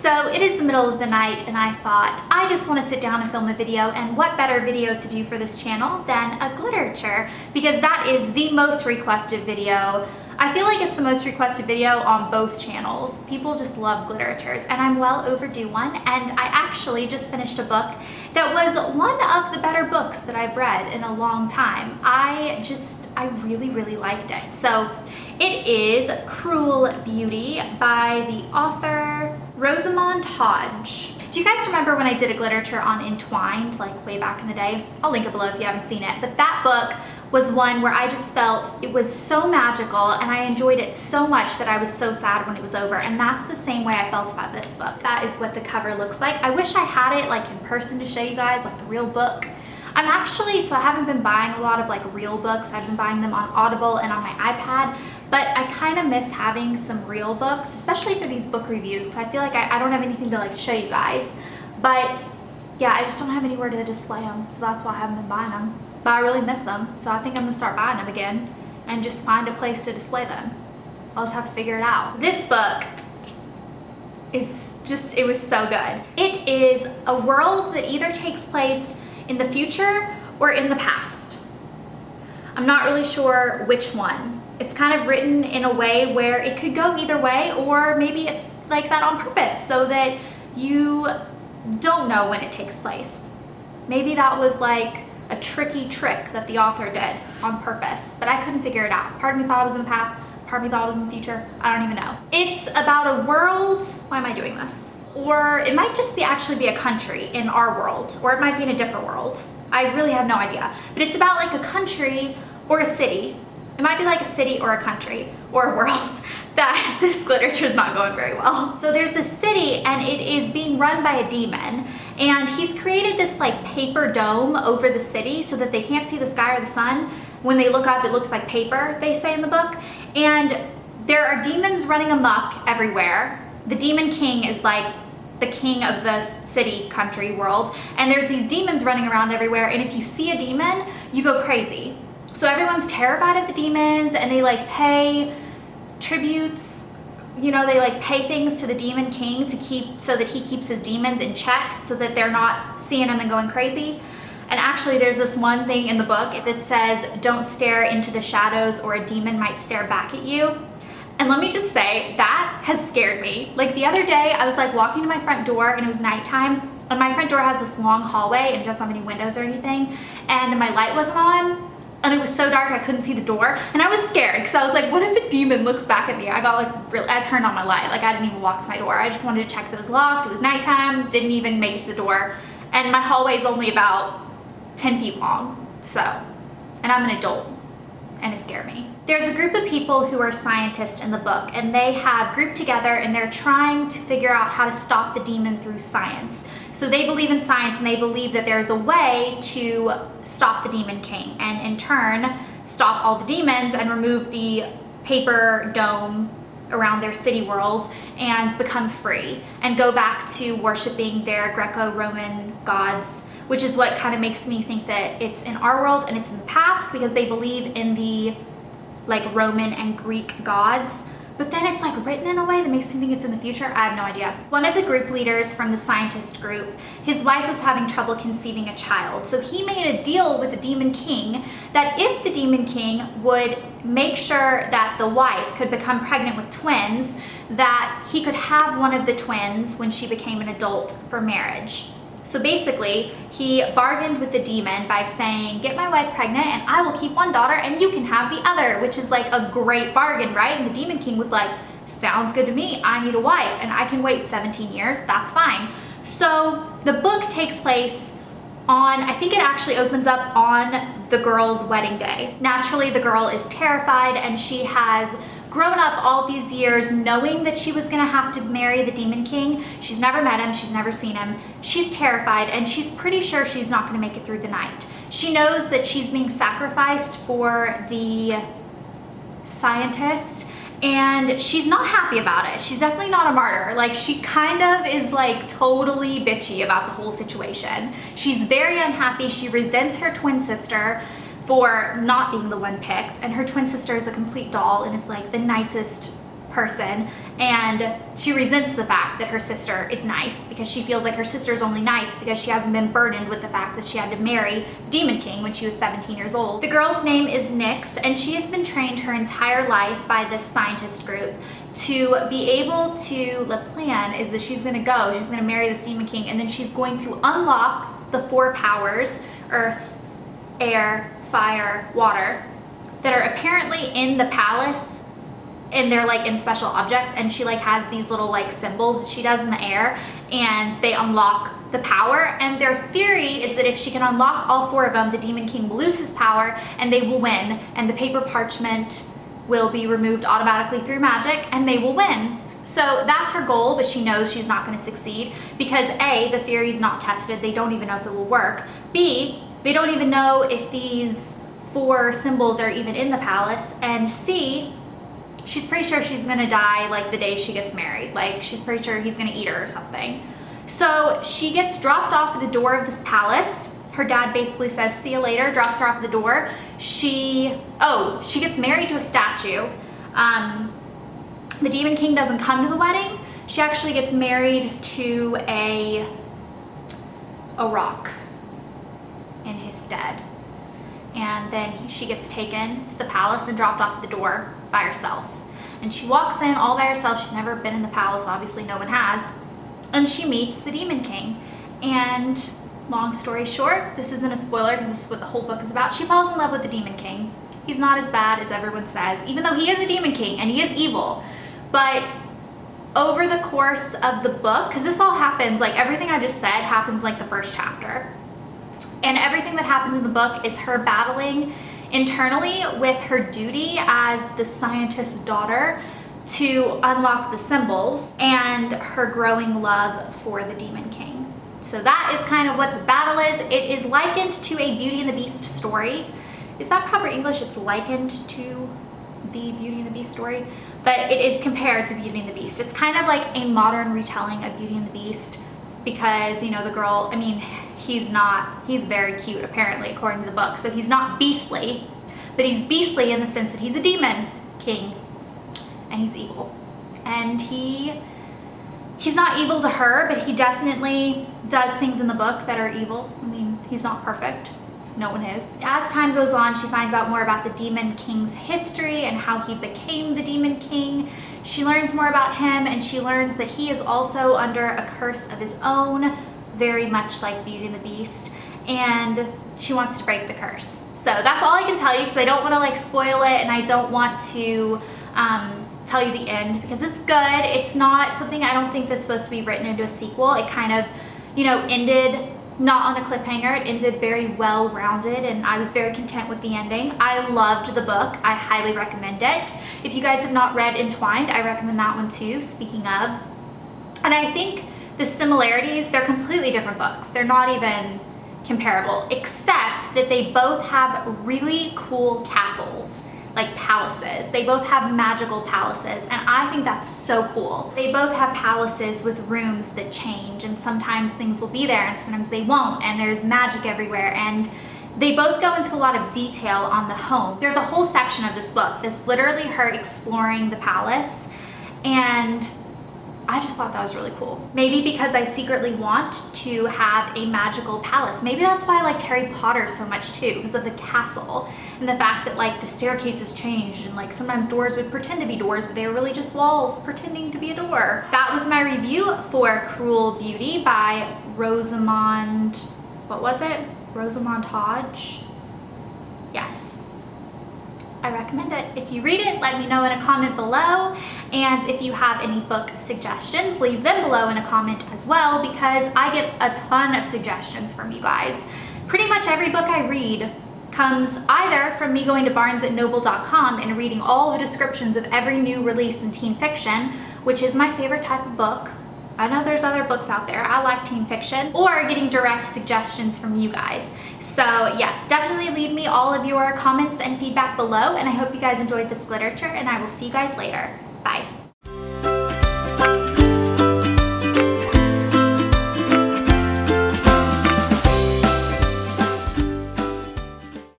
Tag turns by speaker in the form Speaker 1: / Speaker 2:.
Speaker 1: So it is the middle of the night and I thought I just want to sit down and film a video, and what better video to do for this channel than a Glitterature, because that is the most requested video. I feel like it's the most requested video on both channels. People just love Glitteratures and I'm well overdue one, and I actually just finished a book that was one of the better books that I've read in a long time. I really liked it. So it is Cruel Beauty by the author Rosamund Hodge. Do you guys remember when I did a Glitterature on Entwined, like way back in the day? I'll link it below if you haven't seen it. But that book was one where I just felt it was so magical and I enjoyed it so much that I was so sad when it was over. And that's the same way I felt about this book. That is what the cover looks like. I wish I had it like in person to show you guys, like the real book. So I haven't been buying a lot of like real books. I've been buying them on Audible and on my iPad, but I kind of miss having some real books, especially for these book reviews, because I feel like I don't have anything to like show you guys. But yeah, I just don't have anywhere to display them, so that's why I haven't been buying them. But I really miss them, so I think I'm gonna start buying them again and just find a place to display them. I'll just have to figure it out. This book is just, it was so good. It is a world that either takes place in the future or in the past. I'm not really sure which one. It's kind of written in a way where it could go either way, or maybe it's like that on purpose so that you don't know when it takes place. Maybe that was like a tricky trick that the author did on purpose, but I couldn't figure it out. Part of me thought it was in the past, part of me thought it was in the future. I don't even know. It's about a world, why am I doing this? Or it might just actually be a country in our world, or it might be in a different world. I really have no idea. But it's about like a country or a city. It might be like a city or a country or a world that this Glitterature is not going very well. So there's this city and it is being run by a demon, and he's created this like paper dome over the city so that they can't see the sky or the sun. When they look up, it looks like paper, they say in the book. And there are demons running amok everywhere. The Demon King is like the king of the city, country, world, and there's these demons running around everywhere, and if you see a demon, you go crazy. So everyone's terrified of the demons, and they like pay tributes, you know, they like pay things to the Demon King to keep, so that he keeps his demons in check, so that they're not seeing him and going crazy. And actually there's this one thing in the book that says, don't stare into the shadows or a demon might stare back at you. And let me just say, that has scared me. Like the other day, I was like walking to my front door and it was nighttime, and my front door has this long hallway and it doesn't have any windows or anything, and my light wasn't on, and it was so dark I couldn't see the door, and I was scared because I was like, what if a demon looks back at me? I got like really, I turned on my light, like I didn't even walk to my door. I just wanted to check if it was locked. It was nighttime, didn't even make it to the door, and my hallway is only about 10 feet long, so, and I'm an adult, and it scared me. There's a group of people who are scientists in the book, and they have grouped together and they're trying to figure out how to stop the demon through science. So they believe in science, and they believe that there's a way to stop the Demon King and in turn stop all the demons and remove the paper dome around their city world and become free and go back to worshiping their Greco-Roman gods, which is what kind of makes me think that it's in our world and it's in the past, because they believe in the like Roman and Greek gods. But then it's like written in a way that makes me think it's in the future. I have no idea. One of the group leaders from the scientist group, his wife was having trouble conceiving a child. So he made a deal with the Demon King that if the Demon King would make sure that the wife could become pregnant with twins, that he could have one of the twins when she became an adult for marriage. So basically, he bargained with the demon by saying, get my wife pregnant and I will keep one daughter and you can have the other, which is like a great bargain, right? And the Demon King was like, sounds good to me. I need a wife and I can wait 17 years. That's fine. So the book takes place on, I think it actually opens up on the girl's wedding day. Naturally, the girl is terrified and she has grown up all these years knowing that she was gonna have to marry the Demon King. She's never met him, she's never seen him. She's terrified and she's pretty sure she's not gonna make it through the night. She knows that she's being sacrificed for the scientist and she's not happy about it. She's definitely not a martyr. Like she kind of is like totally bitchy about the whole situation. She's very unhappy. She resents her twin sister for not being the one picked, and her twin sister is a complete doll and is like the nicest person, and she resents the fact that her sister is nice because she feels like her sister is only nice because she hasn't been burdened with the fact that she had to marry Demon King when she was 17 years old. The girl's name is Nyx, and she has been trained her entire life by this scientist group to be able to, the plan is that she's gonna marry this Demon King, and then she's going to unlock the 4 powers, earth, air, fire, water, that are apparently in the palace, and they're like in special objects, and she like has these little like symbols that she does in the air, and they unlock the power. And their theory is that if she can unlock all 4 of them, the Demon King will lose his power and they will win, and the paper parchment will be removed automatically through magic and they will win. So that's her goal, but she knows she's not going to succeed because A, the theory is not tested, they don't even know if it will work. B, they don't even know if these 4 symbols are even in the palace. And C, she's pretty sure she's gonna die like the day she gets married. Like she's pretty sure he's gonna eat her or something. So she gets dropped off at the door of this palace. Her dad basically says, see you later, drops her off at the door. She gets married to a statue. The Demon King doesn't come to the wedding. She actually gets married to a rock in his stead. And then she gets taken to the palace and dropped off at the door by herself. And she walks in all by herself. She's never been in the palace, obviously no one has. And she meets the Demon King. And long story short, this isn't a spoiler because this is what the whole book is about. She falls in love with the Demon King. He's not as bad as everyone says, even though he is a Demon King and he is evil. But over the course of the book, because this all happens, like everything I just said happens like the first chapter. And everything that happens in the book is her battling internally with her duty as the scientist's daughter to unlock the symbols and her growing love for the Demon King. So that is kind of what the battle is. It is likened to a Beauty and the Beast story. Is that proper English? It's likened to the Beauty and the Beast story, but it is compared to Beauty and the Beast. It's kind of like a modern retelling of Beauty and the Beast because, you know, the girl, I mean, he's very cute apparently according to the book. So he's not beastly, but he's beastly in the sense that he's a demon king and he's evil. And he's not evil to her, but he definitely does things in the book that are evil. I mean, he's not perfect. No one is. As time goes on, she finds out more about the Demon King's history and how he became the Demon King. She learns more about him, and she learns that he is also under a curse of his own, very much like Beauty and the Beast, and she wants to break the curse. So that's all I can tell you because I don't want to like spoil it, and I don't want to tell you the end because it's good. It's not something, I don't think that's supposed to be written into a sequel. It kind of, you know, ended not on a cliffhanger. It ended very well rounded and I was very content with the ending. I loved the book. I highly recommend it. If you guys have not read Entwined, I recommend that one too, speaking of. And I think the similarities, they're completely different books. They're not even comparable, except that they both have really cool castles, like palaces. They both have magical palaces, and I think that's so cool. They both have palaces with rooms that change, and sometimes things will be there and sometimes they won't, and there's magic everywhere, and they both go into a lot of detail on the home. There's a whole section of this book that's literally her exploring the palace, and I just thought that was really cool. Maybe because I secretly want to have a magical palace. Maybe that's why I liked Harry Potter so much too, because of the castle and the fact that like the staircases changed and like sometimes doors would pretend to be doors, but they were really just walls pretending to be a door. That was my review for Cruel Beauty by Rosamund, what was it? Rosamund Hodge? Yes. I recommend it. If you read it, let me know in a comment below. And if you have any book suggestions, leave them below in a comment as well, because I get a ton of suggestions from you guys. Pretty much every book I read comes either from me going to barnesandnoble.com and reading all the descriptions of every new release in teen fiction, which is my favorite type of book. I know there's other books out there. I like teen fiction, or getting direct suggestions from you guys. So yes, definitely leave me all of your comments and feedback below, and I hope you guys enjoyed this literature, and I will see you guys later. Bye.